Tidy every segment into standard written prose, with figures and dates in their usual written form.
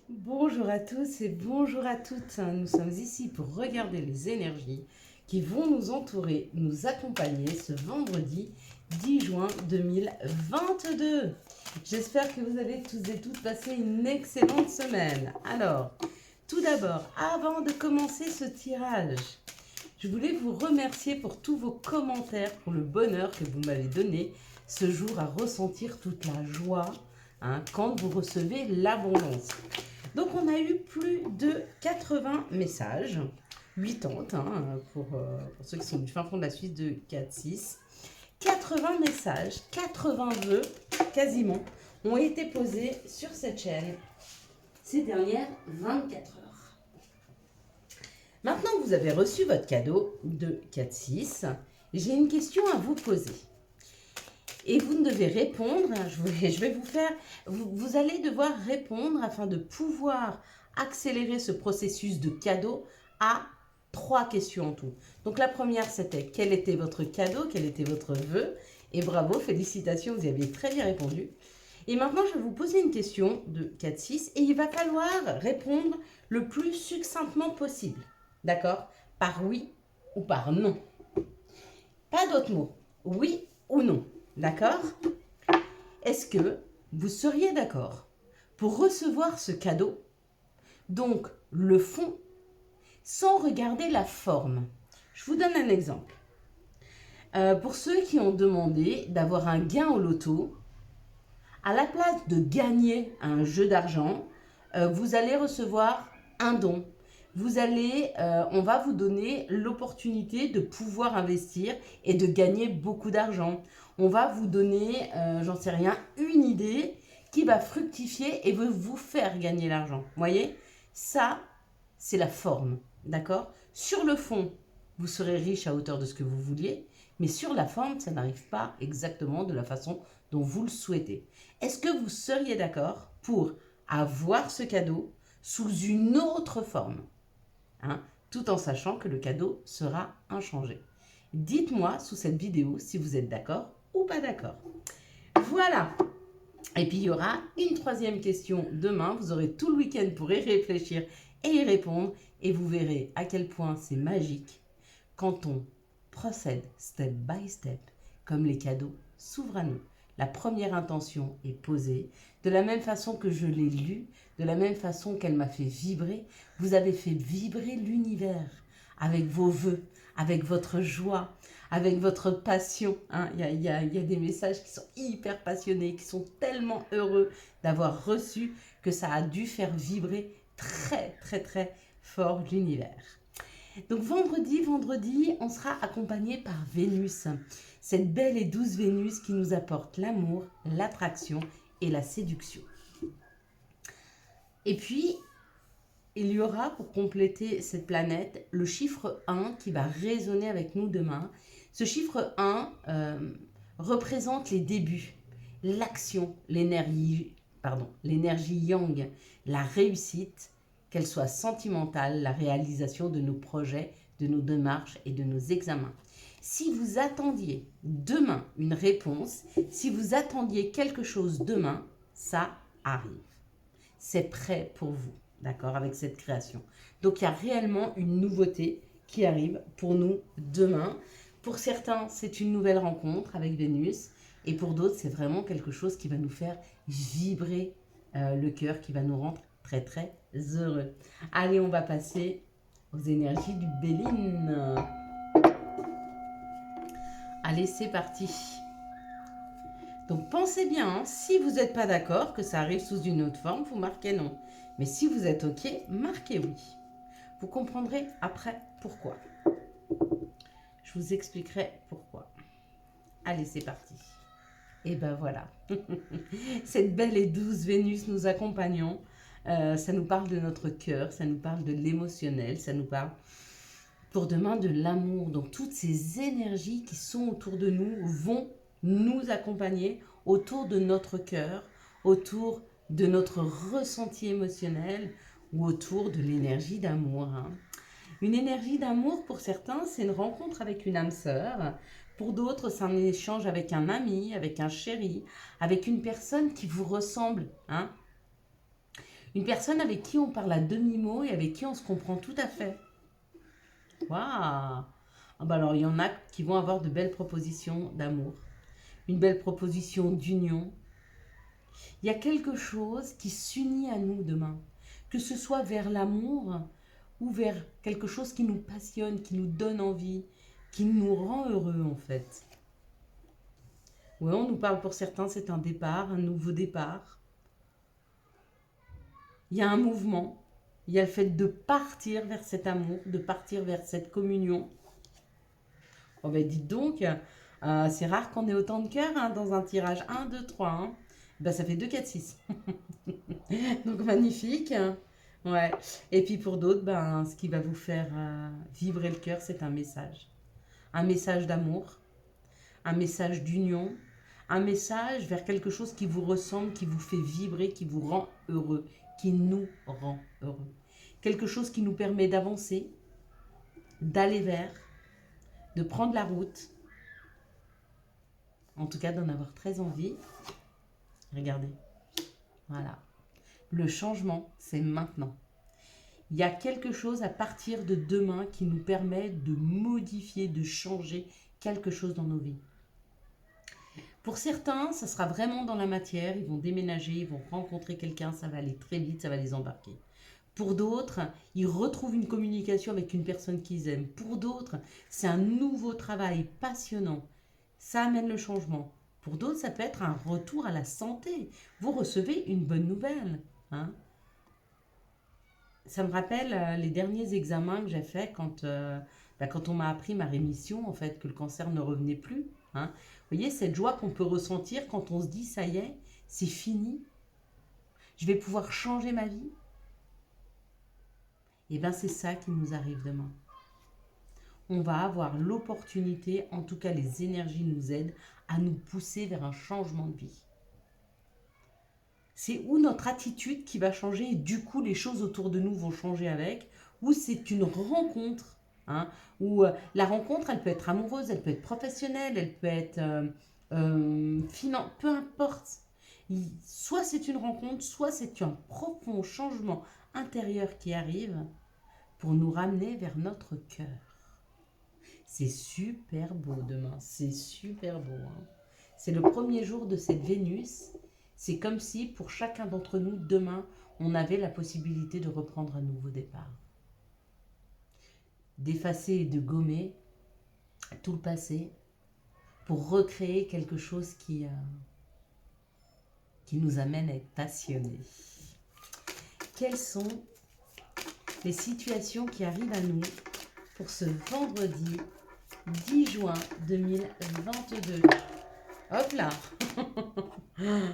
Bonjour à tous et bonjour à toutes. Nous sommes ici pour regarder les énergies qui vont nous entourer, nous accompagner ce vendredi 10 juin 2022. J'espère que vous avez tous et toutes passé une excellente semaine. Alors, tout d'abord, avant de commencer ce tirage, je voulais vous remercier pour tous vos commentaires, pour le bonheur que vous m'avez donné ce jour à ressentir toute la joie quand vous recevez l'abondance. Donc on a eu plus de 80 messages, 80 pour ceux qui sont du fin fond de la Suisse de 4-6. 80 messages, 80 vœux quasiment ont été posés sur cette chaîne ces dernières 24 heures. Maintenant que vous avez reçu votre cadeau de 4-6, j'ai une question à vous poser. Et vous devez répondre, je vais vous faire, vous allez devoir répondre afin de pouvoir accélérer ce processus de cadeau à 3 questions en tout. Donc la première c'était quel était votre cadeau, quel était votre vœu, et bravo, félicitations, vous y aviez très bien répondu. Et maintenant je vais vous poser une question de 4-6 et il va falloir répondre le plus succinctement possible, d'accord? Par oui ou par non. Pas d'autres mots, oui ou non. D'accord? Est-ce que vous seriez d'accord pour recevoir ce cadeau, donc le fond, sans regarder la forme? Je vous donne un exemple. Pour ceux qui ont demandé d'avoir un gain au loto, à la place de gagner un jeu d'argent, vous allez recevoir un don. On va vous donner l'opportunité de pouvoir investir et de gagner beaucoup d'argent. On va vous donner, j'en sais rien, une idée qui va fructifier et va vous faire gagner l'argent. Vous voyez? Ça, c'est la forme, d'accord? Sur le fond, vous serez riche à hauteur de ce que vous vouliez, mais sur la forme, ça n'arrive pas exactement de la façon dont vous le souhaitez. Est-ce que vous seriez d'accord pour avoir ce cadeau sous une autre forme, tout en sachant que le cadeau sera inchangé? Dites-moi sous cette vidéo si vous êtes d'accord ou pas d'accord. Voilà. Et puis il y aura une troisième question demain. Vous aurez tout le week-end pour y réfléchir et y répondre. Et vous verrez à quel point c'est magique quand on procède step by step, comme les cadeaux s'ouvrent à nous. La première intention est posée. De la même façon que je l'ai lue, de la même façon qu'elle m'a fait vibrer, vous avez fait vibrer l'univers avec vos vœux, avec votre joie, avec votre passion. Il y a des messages qui sont hyper passionnés, qui sont tellement heureux d'avoir reçu que ça a dû faire vibrer très, très, très fort l'univers. Donc vendredi, on sera accompagné par Vénus, cette belle et douce Vénus qui nous apporte l'amour, l'attraction et la séduction. Et puis, il y aura pour compléter cette planète le chiffre 1 qui va résonner avec nous demain. Ce chiffre 1 représente les débuts, l'action, l'énergie yang, la réussite, qu'elle soit sentimentale, la réalisation de nos projets, de nos démarches et de nos examens. Si vous attendiez demain une réponse, si vous attendiez quelque chose demain, ça arrive. C'est prêt pour vous, d'accord, avec cette création. Donc il y a réellement une nouveauté qui arrive pour nous demain. Pour certains, c'est une nouvelle rencontre avec Vénus. Et pour d'autres, c'est vraiment quelque chose qui va nous faire vibrer le cœur, qui va nous rendre très très heureux. Allez, on va passer aux énergies du Béline. Allez, c'est parti. Donc pensez bien, si vous n'êtes pas d'accord que ça arrive sous une autre forme, vous marquez non. Mais si vous êtes OK, marquez oui. Vous comprendrez après pourquoi. Je vous expliquerai pourquoi. Allez, c'est parti. Et ben voilà. Cette belle et douce Vénus nous accompagnons. Ça nous parle de notre cœur, ça nous parle de l'émotionnel, ça nous parle pour demain de l'amour. Donc toutes ces énergies qui sont autour de nous vont nous accompagner autour de notre cœur, autour de notre ressenti émotionnel ou autour de l'énergie d'amour. Une énergie d'amour, pour certains, c'est une rencontre avec une âme sœur. Pour d'autres, c'est un échange avec un ami, avec un chéri, avec une personne qui vous ressemble. Une personne avec qui on parle à demi-mot et avec qui on se comprend tout à fait. Waouh! Ah bah alors, il y en a qui vont avoir de belles propositions d'amour, une belle proposition d'union. Il y a quelque chose qui s'unit à nous demain, que ce soit vers l'amour ou vers quelque chose qui nous passionne, qui nous donne envie, qui nous rend heureux en fait. Oui, on nous parle pour certains, c'est un départ, un nouveau départ. Il y a un mouvement, il y a le fait de partir vers cet amour, de partir vers cette communion. Oh ben dites donc, c'est rare qu'on ait autant de cœurs hein, dans un tirage 1, 2, 3. Hein. Ben, ça fait 2, 4, 6. Donc magnifique. Ouais. Et puis pour d'autres, ben, ce qui va vous faire vibrer le cœur, c'est un message. Un message d'amour, un message d'union, un message vers quelque chose qui vous ressemble, qui vous fait vibrer, qui vous rend heureux, qui nous rend heureux. Quelque chose qui nous permet d'avancer, d'aller vers, de prendre la route, en tout cas d'en avoir très envie. Regardez, voilà. Le changement, c'est maintenant. Il y a quelque chose à partir de demain qui nous permet de modifier, de changer quelque chose dans nos vies. Pour certains, ça sera vraiment dans la matière, ils vont déménager, ils vont rencontrer quelqu'un, ça va aller très vite, ça va les embarquer. Pour d'autres, ils retrouvent une communication avec une personne qu'ils aiment. Pour d'autres, c'est un nouveau travail passionnant. Ça amène le changement. Pour d'autres, ça peut être un retour à la santé. Vous recevez une bonne nouvelle. Hein. Ça me rappelle les derniers examens que j'ai faits quand on m'a appris ma rémission, en fait, que le cancer ne revenait plus. Hein. Vous voyez, cette joie qu'on peut ressentir quand on se dit, ça y est, c'est fini. Je vais pouvoir changer ma vie. Et bien, c'est ça qui nous arrive demain. On va avoir l'opportunité, en tout cas les énergies nous aident à nous pousser vers un changement de vie. C'est où notre attitude qui va changer et du coup les choses autour de nous vont changer avec, ou c'est une rencontre, hein, où la rencontre elle peut être amoureuse, elle peut être professionnelle, elle peut être peu importe. Soit c'est une rencontre, soit c'est un profond changement intérieur qui arrive pour nous ramener vers notre cœur. C'est super beau demain, c'est super beau. Hein. C'est le premier jour de cette Vénus. C'est comme si pour chacun d'entre nous, demain, on avait la possibilité de reprendre un nouveau départ. D'effacer et de gommer tout le passé pour recréer quelque chose qui nous amène à être passionnés. Quelles sont les situations qui arrivent à nous pour ce vendredi 10 juin 2022. Hop là.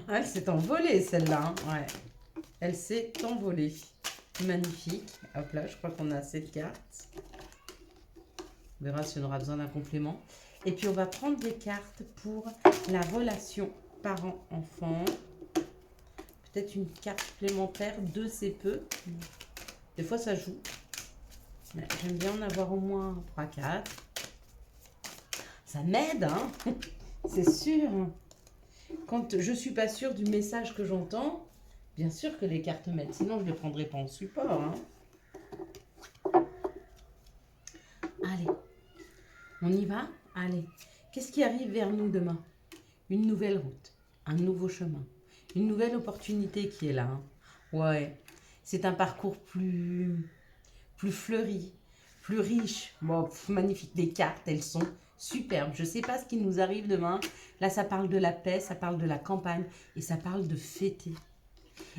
Elle s'est envolée celle-là. Hein. Ouais. Elle s'est envolée. Magnifique. Hop là, je crois qu'on a cette carte. On verra si on aura besoin d'un complément. Et puis on va prendre des cartes pour la relation parent-enfant. Peut-être une carte supplémentaire, 2 c'est peu. Des fois ça joue. J'aime bien en avoir au moins 3-4. Ça m'aide, hein. C'est sûr. Quand je ne suis pas sûre du message que j'entends, bien sûr que les cartes m'aident. Sinon, je ne les prendrai pas en support. Hein. Allez, on y va? Allez. Qu'est-ce qui arrive vers nous demain? Une nouvelle route, un nouveau chemin, une nouvelle opportunité qui est là. Hein. Ouais, c'est un parcours plus fleuri, plus riche. Bon, magnifique. Les cartes, elles sont superbes. Je ne sais pas ce qui nous arrive demain. Là, ça parle de la paix, ça parle de la campagne et ça parle de fêter.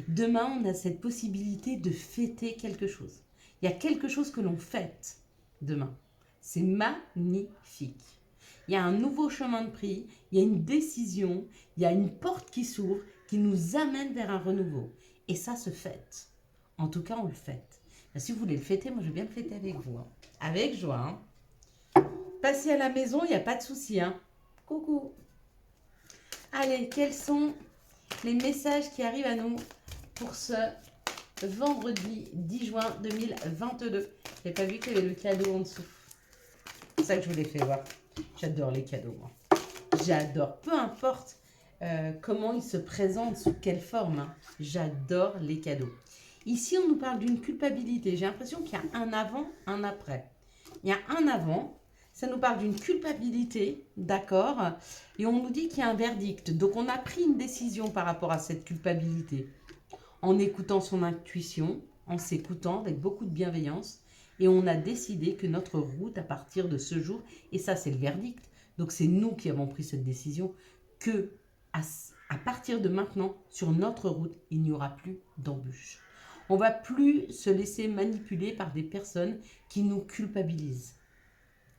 Demain, on a cette possibilité de fêter quelque chose. Il y a quelque chose que l'on fête demain. C'est magnifique. Il y a un nouveau chemin de prix, il y a une décision, il y a une porte qui s'ouvre, qui nous amène vers un renouveau. Et ça se fête. En tout cas, on le fête. Si vous voulez le fêter, moi je vais bien le fêter avec vous. Hein. Avec joie. Hein. Passez à la maison, il n'y a pas de souci. Hein. Coucou. Allez, quels sont les messages qui arrivent à nous pour ce vendredi 10 juin 2022? Je n'ai pas vu qu'il y avait le cadeau en dessous. C'est ça que je vous l'ai fait voir. J'adore les cadeaux, moi. J'adore. Peu importe comment ils se présentent, sous quelle forme. Hein. J'adore les cadeaux. Ici, on nous parle d'une culpabilité. J'ai l'impression qu'il y a un avant, un après. Il y a un avant, ça nous parle d'une culpabilité, d'accord? Et on nous dit qu'il y a un verdict. Donc, on a pris une décision par rapport à cette culpabilité. En écoutant son intuition, en s'écoutant avec beaucoup de bienveillance. Et on a décidé que notre route, à partir de ce jour, et ça, c'est le verdict. Donc, c'est nous qui avons pris cette décision, que à partir de maintenant, sur notre route, il n'y aura plus d'embûches. On ne va plus se laisser manipuler par des personnes qui nous culpabilisent.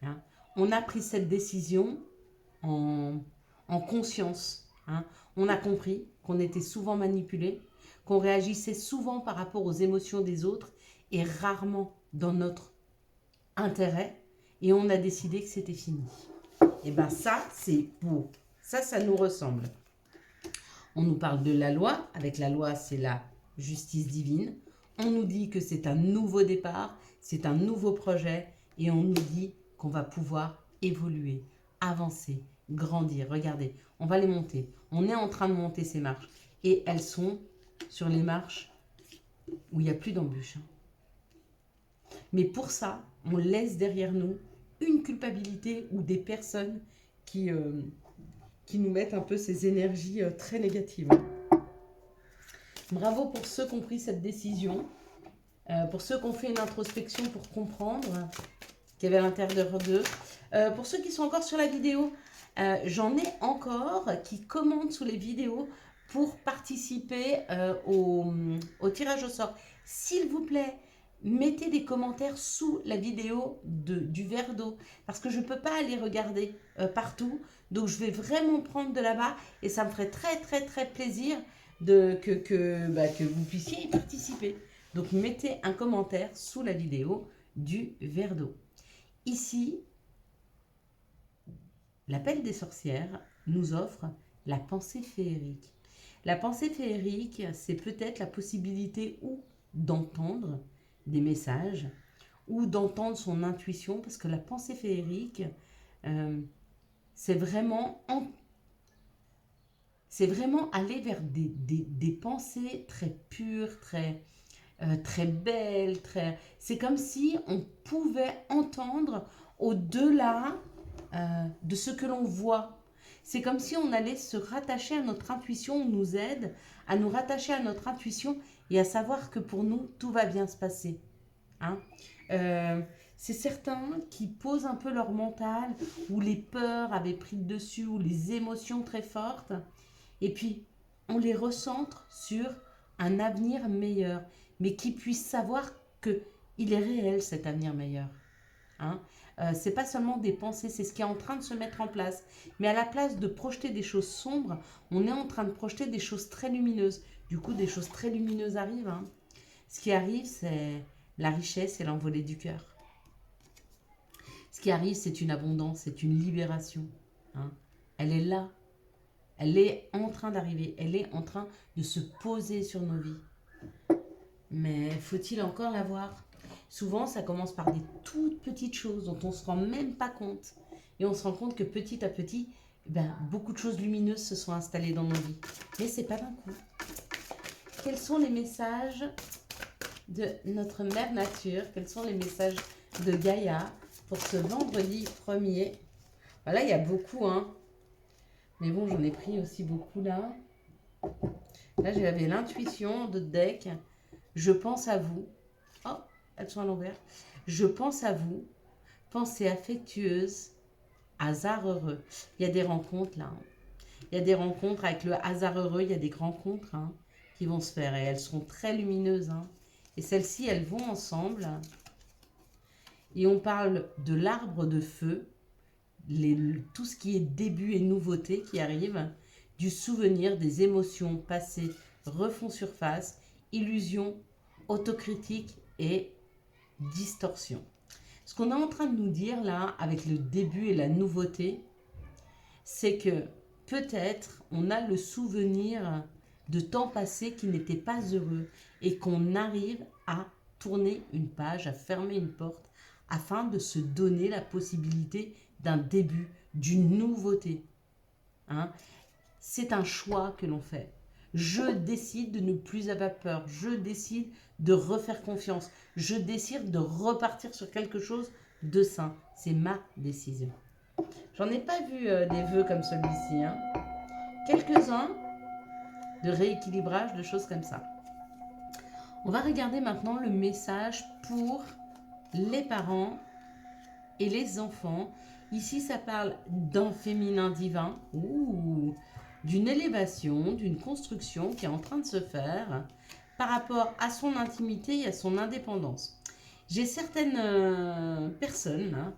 Hein. On a pris cette décision en conscience. Hein. On a compris qu'on était souvent manipulé, qu'on réagissait souvent par rapport aux émotions des autres et rarement dans notre intérêt. Et on a décidé que c'était fini. Et bien ça, c'est beau. Ça nous ressemble. On nous parle de la loi. Avec la loi, c'est la justice divine. On nous dit que c'est un nouveau départ, c'est un nouveau projet. Et on nous dit qu'on va pouvoir évoluer, avancer, grandir. Regardez, on va les monter. On est en train de monter ces marches. Et elles sont sur les marches où il n'y a plus d'embûches. Mais pour ça, on laisse derrière nous une culpabilité ou des personnes qui nous mettent un peu ces énergies très négatives. Bravo pour ceux qui ont pris cette décision, pour ceux qui ont fait une introspection pour comprendre qu'il y avait à l'intérieur d'eux. Pour ceux qui sont encore sur la vidéo, j'en ai encore qui commentent sous les vidéos pour participer au tirage au sort. S'il vous plaît, mettez des commentaires sous la vidéo du verre d'eau, parce que je ne peux pas aller regarder partout. Donc, je vais vraiment prendre de là-bas et ça me ferait très, très, très plaisir que vous puissiez y participer. Donc, mettez un commentaire sous la vidéo du verre d'eau. Ici, l'appel des sorcières nous offre la pensée féerique. La pensée féerique, c'est peut-être la possibilité ou d'entendre des messages ou d'entendre son intuition, parce que la pensée féerique, c'est vraiment aller vers des pensées très pures, très belles. C'est comme si on pouvait entendre au-delà de ce que l'on voit. C'est comme si on allait se rattacher à notre intuition, on nous aide à nous rattacher à notre intuition et à savoir que pour nous, tout va bien se passer. Hein. C'est certains qui posent un peu leur mental, où les peurs avaient pris le dessus, ou les émotions très fortes, et puis on les recentre sur un avenir meilleur, mais qui puissent savoir qu'il est réel cet avenir meilleur. Hein. C'est pas seulement des pensées, c'est ce qui est en train de se mettre en place. Mais à la place de projeter des choses sombres, on est en train de projeter des choses très lumineuses. Du coup, des choses très lumineuses arrivent. Hein. Ce qui arrive, c'est la richesse et l'envolée du cœur. Ce qui arrive, c'est une abondance, c'est une libération. Hein. Elle est là. Elle est en train d'arriver. Elle est en train de se poser sur nos vies. Mais faut-il encore la voir ? Souvent, ça commence par des toutes petites choses dont on ne se rend même pas compte. Et on se rend compte que petit à petit, beaucoup de choses lumineuses se sont installées dans nos vies. Mais ce n'est pas d'un coup. Quels sont les messages de notre mère nature? Quels sont les messages de Gaïa pour ce vendredi 1er? Voilà, il y a beaucoup, hein. Mais bon, j'en ai pris aussi beaucoup là. Là, j'avais l'intuition de deck. Je pense à vous. Oh, elles sont à l'envers. Je pense à vous. Pensée affectueuse. Hasard heureux. Il y a des rencontres là. Il y a des rencontres avec le hasard heureux. Il y a des rencontres qui vont se faire. Et elles seront très lumineuses. Et celles-ci, elles vont ensemble. Et on parle de l'arbre de feu. Tout ce qui est début et nouveauté qui arrive. Du souvenir, des émotions passées refont surface. Illusion, autocritique et distorsion. Ce qu'on est en train de nous dire là, avec le début et la nouveauté, c'est que peut-être on a le souvenir de temps passés qui n'étaient pas heureux et qu'on arrive à tourner une page, à fermer une porte, afin de se donner la possibilité d'un début, d'une nouveauté. Hein. C'est un choix que l'on fait. Je décide de ne plus avoir peur. Je décide de refaire confiance. Je décide de repartir sur quelque chose de sain. C'est ma décision. J'en ai pas vu des vœux comme celui-ci. Hein. Quelques-uns de rééquilibrage, de choses comme ça. On va regarder maintenant le message pour les parents et les enfants. Ici, ça parle d'un féminin divin ou d'une élévation, d'une construction qui est en train de se faire par rapport à son intimité et à son indépendance. J'ai certaines personnes,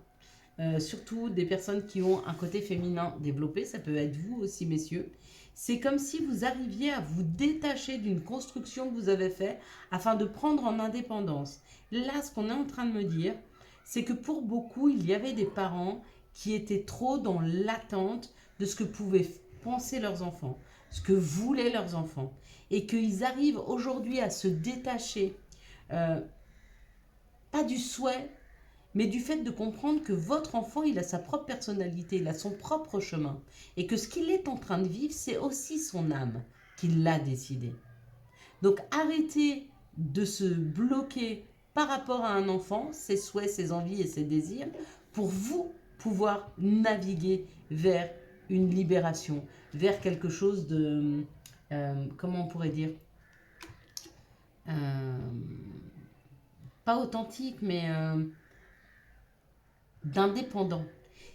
surtout des personnes qui ont un côté féminin développé, ça peut être vous aussi messieurs, c'est comme si vous arriviez à vous détacher d'une construction que vous avez faite afin de prendre en indépendance. Là, ce qu'on est en train de me dire, c'est que pour beaucoup, il y avait des parents qui étaient trop dans l'attente de ce que pouvaient penser leurs enfants, ce que voulaient leurs enfants, et qu'ils arrivent aujourd'hui à se détacher, pas du souhait, mais du fait de comprendre que votre enfant, il a sa propre personnalité, il a son propre chemin, et que ce qu'il est en train de vivre, c'est aussi son âme qui l'a décidé. Donc arrêtez de se bloquer par rapport à un enfant, ses souhaits, ses envies et ses désirs, pour vous pouvoir naviguer vers une libération, vers quelque chose de, comment on pourrait dire, pas authentique, mais d'indépendant.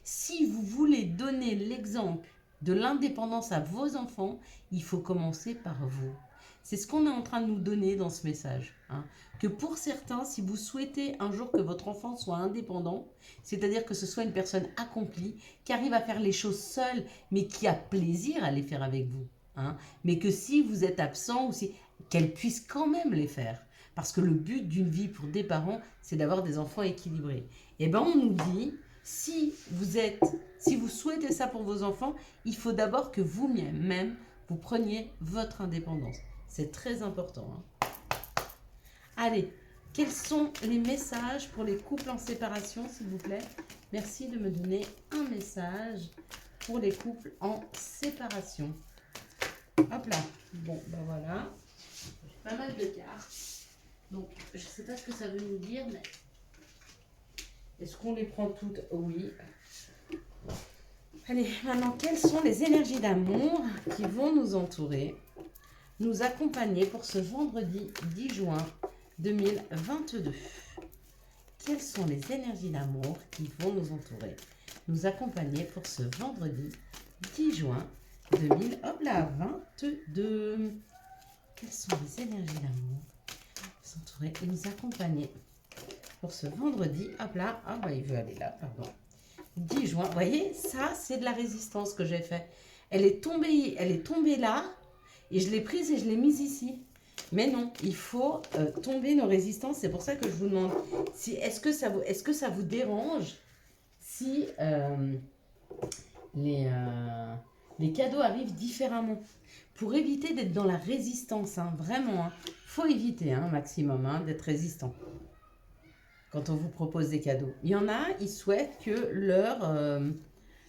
Si vous voulez donner l'exemple de l'indépendance à vos enfants, il faut commencer par vous. C'est ce qu'on est en train de nous donner dans ce message. Hein. Que pour certains, si vous souhaitez un jour que votre enfant soit indépendant, c'est-à-dire que ce soit une personne accomplie, qui arrive à faire les choses seule, mais qui a plaisir à les faire avec vous. Hein. Mais que si vous êtes absent, ou si, qu'elle puisse quand même les faire. Parce que le but d'une vie pour des parents, c'est d'avoir des enfants équilibrés. Et bien on nous dit, si vous souhaitez ça pour vos enfants, il faut d'abord que vous-même, vous preniez votre indépendance. C'est très important. Hein. Allez, quels sont les messages pour les couples en séparation, s'il vous plaît? Merci de me donner un message pour les couples en séparation. Hop là. Bon, ben voilà. J'ai pas mal de cartes. Donc, je ne sais pas ce que ça veut nous dire, mais est-ce qu'on les prend toutes? Oui. Allez, maintenant, quelles sont les énergies d'amour qui vont nous entourer, nous accompagner pour ce vendredi 10 juin 2022? Quelles sont les énergies d'amour qui vont nous entourer, nous accompagner pour ce vendredi 10 juin 2022? Quelles sont les énergies d'amour qui nous entourer et nous accompagner pour ce vendredi? Hop là, ah bah il veut aller là, pardon. 10 juin, vous voyez, ça c'est de la résistance que j'ai fait. Elle est tombée là, et je l'ai prise et je l'ai mise ici. Mais non, il faut tomber nos résistances. C'est pour ça que je vous demande, si, est-ce que ça vous dérange si les cadeaux arrivent différemment? Pour éviter d'être dans la résistance, hein, vraiment, il faut éviter un maximum d'être résistant quand on vous propose des cadeaux. Il y en a, ils souhaitent que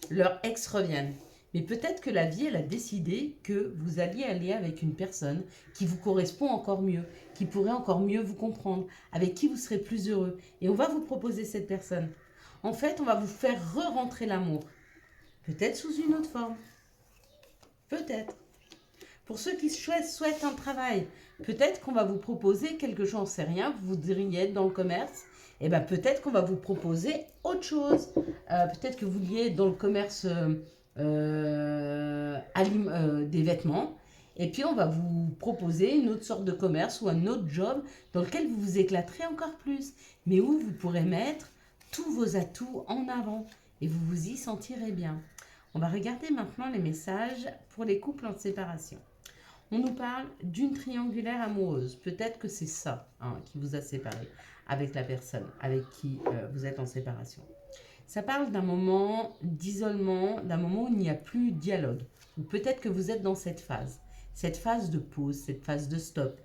leur ex revienne. Mais peut-être que la vie, elle a décidé que vous alliez aller avec une personne qui vous correspond encore mieux, qui pourrait encore mieux vous comprendre, avec qui vous serez plus heureux. Et on va vous proposer cette personne. En fait, on va vous faire re-rentrer l'amour. Peut-être sous une autre forme. Peut-être. Pour ceux qui souhaitent un travail, peut-être qu'on va vous proposer quelque chose, on ne sait rien, vous voudriez être dans le commerce, et bien peut-être qu'on va vous proposer autre chose. Peut-être que vous vouliez être dans le commerce des vêtements, et puis on va vous proposer une autre sorte de commerce ou un autre job dans lequel vous vous éclaterez encore plus, mais où vous pourrez mettre tous vos atouts en avant et vous vous y sentirez bien. On va regarder maintenant les messages pour les couples en séparation. On nous parle d'une triangulaire amoureuse. Peut-être que c'est ça qui vous a séparé avec la personne avec qui vous êtes en séparation. Ça parle d'un moment d'isolement, d'un moment où il n'y a plus de dialogue. Ou peut-être que vous êtes dans cette phase de pause, cette phase de stop.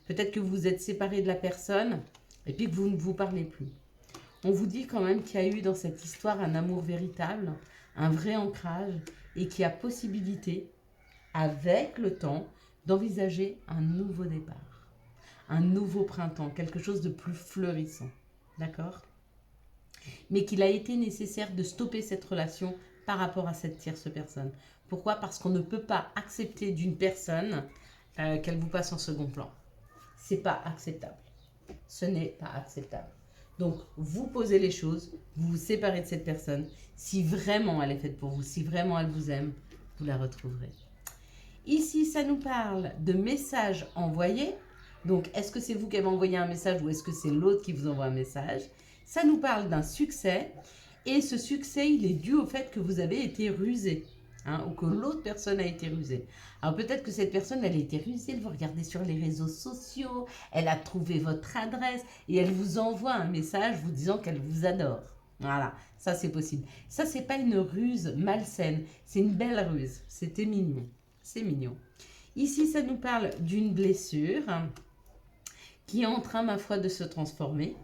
Peut-être que vous êtes séparé de la personne et puis que vous ne vous parlez plus. On vous dit quand même qu'il y a eu dans cette histoire un amour véritable, un vrai ancrage et qu'il y a possibilité, avec le temps, d'envisager un nouveau départ, un nouveau printemps, quelque chose de plus fleurissant. D'accord? Mais qu'il a été nécessaire de stopper cette relation par rapport à cette tierce personne. Pourquoi? Parce qu'on ne peut pas accepter d'une personne qu'elle vous passe en second plan. C'est pas acceptable. Ce n'est pas acceptable. Donc, vous posez les choses, vous vous séparez de cette personne. Si vraiment elle est faite pour vous, si vraiment elle vous aime, vous la retrouverez. Ici, ça nous parle de messages envoyés. Donc, est-ce que c'est vous qui avez envoyé un message ou est-ce que c'est l'autre qui vous envoie un message? Ça nous parle d'un succès. Et ce succès, il est dû au fait que vous avez été rusé. Ou que l'autre personne a été rusée. Alors peut-être que cette personne, elle a été rusée, elle vous regardez sur les réseaux sociaux, elle a trouvé votre adresse et elle vous envoie un message vous disant qu'elle vous adore. Voilà, ça c'est possible. Ça, c'est pas une ruse malsaine, c'est une belle ruse. C'était mignon, c'est mignon. Ici, ça nous parle d'une blessure qui est en train, ma foi, de se transformer.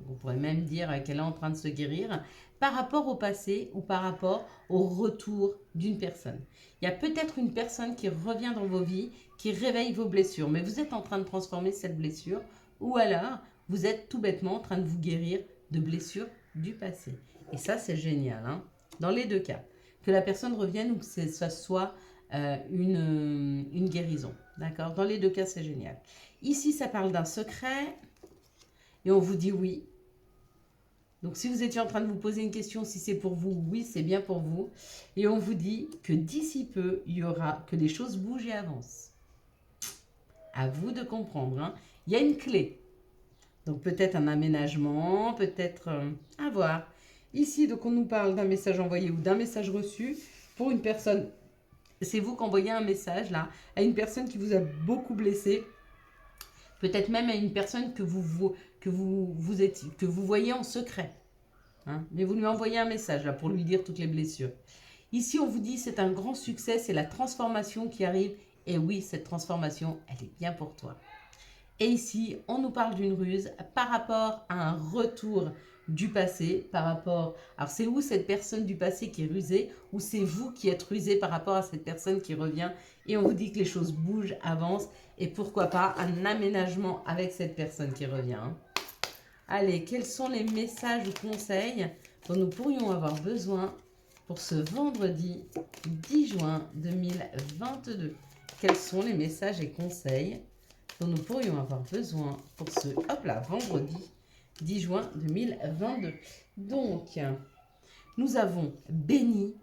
On pourrait même dire qu'elle est en train de se guérir par rapport au passé ou par rapport au retour d'une personne. Il y a peut-être une personne qui revient dans vos vies, qui réveille vos blessures, mais vous êtes en train de transformer cette blessure ou alors vous êtes tout bêtement en train de vous guérir de blessures du passé. Et ça, c'est génial, dans les deux cas. Que la personne revienne ou que ça soit une guérison. D'accord? Dans les deux cas, c'est génial. Ici, ça parle d'un secret et on vous dit oui. Donc, si vous étiez en train de vous poser une question, si c'est pour vous, oui, c'est bien pour vous. Et on vous dit que d'ici peu, il y aura que les choses bougent et avancent. À vous de comprendre. Il y a une clé. Donc, peut-être un aménagement, peut-être à voir. Ici, donc, on nous parle d'un message envoyé ou d'un message reçu pour une personne. C'est vous qui envoyez un message là à une personne qui vous a beaucoup blessé. Peut-être même à une personne que vous voyez en secret. Mais vous lui envoyez un message là, pour lui dire toutes les blessures. Ici, on vous dit c'est un grand succès, c'est la transformation qui arrive. Et oui, cette transformation, elle est bien pour toi. Et ici, on nous parle d'une ruse par rapport à un retour du passé, par rapport... Alors, c'est où cette personne du passé qui est rusée ou c'est vous qui êtes rusé par rapport à cette personne qui revient et on vous dit que les choses bougent, avancent et pourquoi pas un aménagement avec cette personne qui revient. Allez, quels sont les messages ou conseils dont nous pourrions avoir besoin pour ce vendredi 10 juin 2022? Quels sont les messages et conseils dont nous pourrions avoir besoin pour ce vendredi 10 juin 2022. Donc, nous avons béni.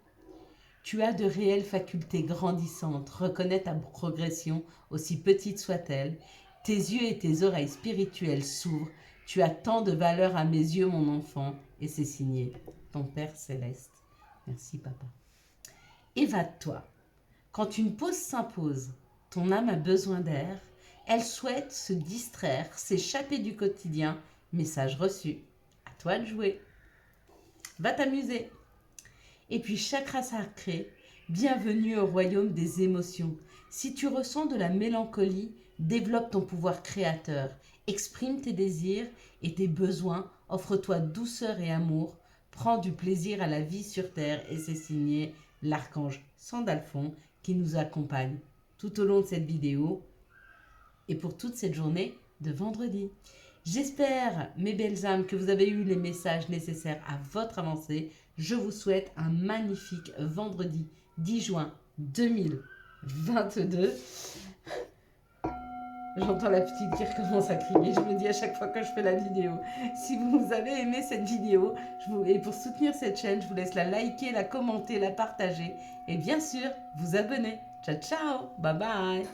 Tu as de réelles facultés grandissantes. Reconnais ta progression, aussi petite soit-elle. Tes yeux et tes oreilles spirituelles s'ouvrent. Tu as tant de valeur à mes yeux, mon enfant. Et c'est signé ton Père Céleste. Merci, papa. Évade-toi. Quand une pause s'impose, ton âme a besoin d'air. Elle souhaite se distraire, s'échapper du quotidien. Message reçu. À toi de jouer. Va t'amuser. Et puis, chakra sacré, bienvenue au royaume des émotions. Si tu ressens de la mélancolie, développe ton pouvoir créateur. Exprime tes désirs et tes besoins. Offre-toi douceur et amour. Prends du plaisir à la vie sur terre. Et c'est signé l'archange Sandalphon qui nous accompagne tout au long de cette vidéo et pour toute cette journée de vendredi. J'espère, mes belles âmes, que vous avez eu les messages nécessaires à votre avancée. Je vous souhaite un magnifique vendredi 10 juin 2022. J'entends la petite qui recommence à crier. Je me dis à chaque fois que je fais la vidéo. Si vous avez aimé cette vidéo, et pour soutenir cette chaîne, je vous laisse la liker, la commenter, la partager. Et bien sûr, vous abonner. Ciao, ciao. Bye bye.